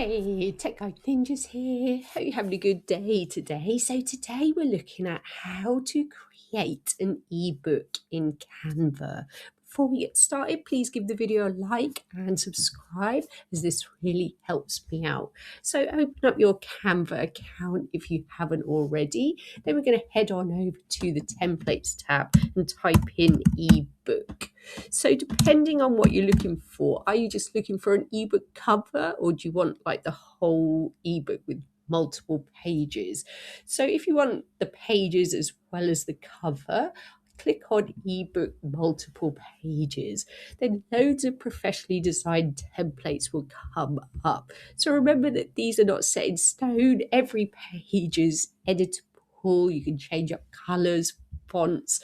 Hey, Tech Guide Ninjas here. Hope you're having a good day today. So today we're looking at how to create an ebook in Canva. Before we get started, please give the video a like and subscribe, as this really helps me out. So open up your Canva account if you haven't already. Then we're going to head on over to the templates tab and type in ebook. So depending on what you're looking for, are you just looking for an ebook cover, or do you want like the whole ebook with multiple pages? So if you want the pages as well as the cover, click on ebook multiple pages. Then loads of professionally designed templates will come up. So remember that these are not set in stone. Every page is editable. You can change up colors, fonts,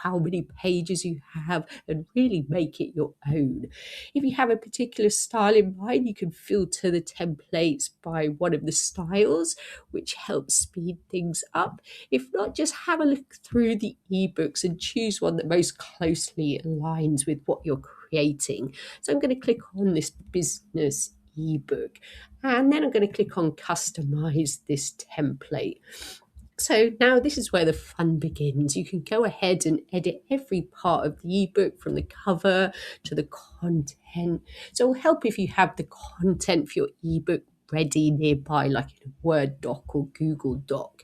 how many pages you have, and really make it your own. If you have a particular style in mind, you can filter the templates by one of the styles, which helps speed things up. If not, just have a look through the ebooks and choose one that most closely aligns with what you're creating. So I'm going to click on this business ebook, and then I'm going to click on customize this template. So now this is where the fun begins. You can go ahead and edit every part of the ebook, from the cover to the content. So it will help if you have the content for your ebook ready nearby, like in a Word doc or Google Doc.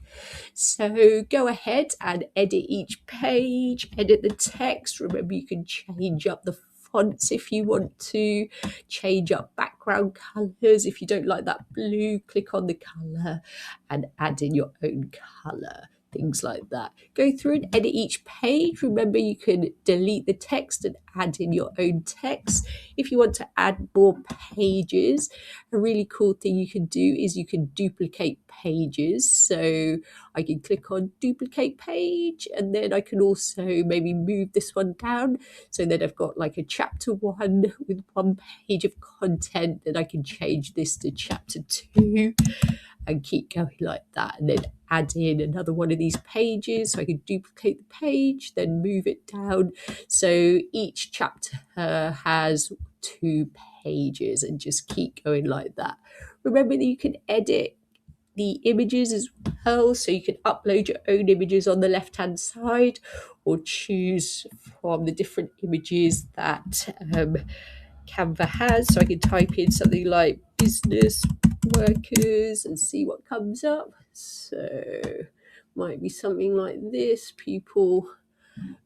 So go ahead and edit each page, edit the text. Remember, you can change up the fonts if you want to, change up background colors. If you don't like that blue, click on the color and add in your own color. Things like that. Go through and edit each page. Remember, you can delete the text and add in your own text. If you want to add more pages, a really cool thing you can do is you can duplicate pages. So I can click on duplicate page, and then I can also maybe move this one down. So then I've got like a chapter 1 with 1 page of content, and I can change this to chapter 2 and keep going like that, and then add in another one of these pages. So I can duplicate the page, then move it down. So each chapter has 2 pages, and just keep going like that. Remember that you can edit the images as well. So you can upload your own images on the left-hand side, or choose from the different images that Canva has. So I can type in something like business workers and see what comes up. So might be something like this, people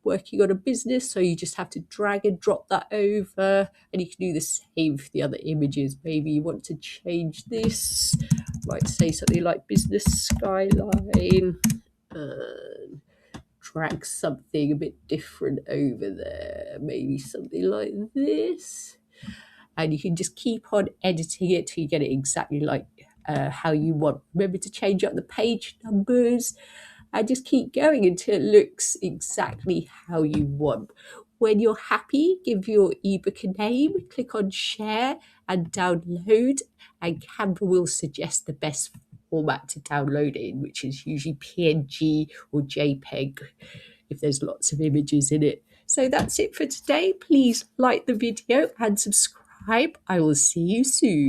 working on a business. So you just have to drag and drop that over, and you can do the same for the other images. Maybe you want to change this, might say something like business skyline, and drag something a bit different over there, maybe something like this. And you can just keep on editing it till you get it exactly like how you want. Remember to change up the page numbers, and just keep going until it looks exactly how you want. When you're happy, give your ebook a name, click on share and download, and Canva will suggest the best format to download it in, which is usually PNG or JPEG if there's lots of images in it. So that's it for today. Please like the video and subscribe. I will see you soon.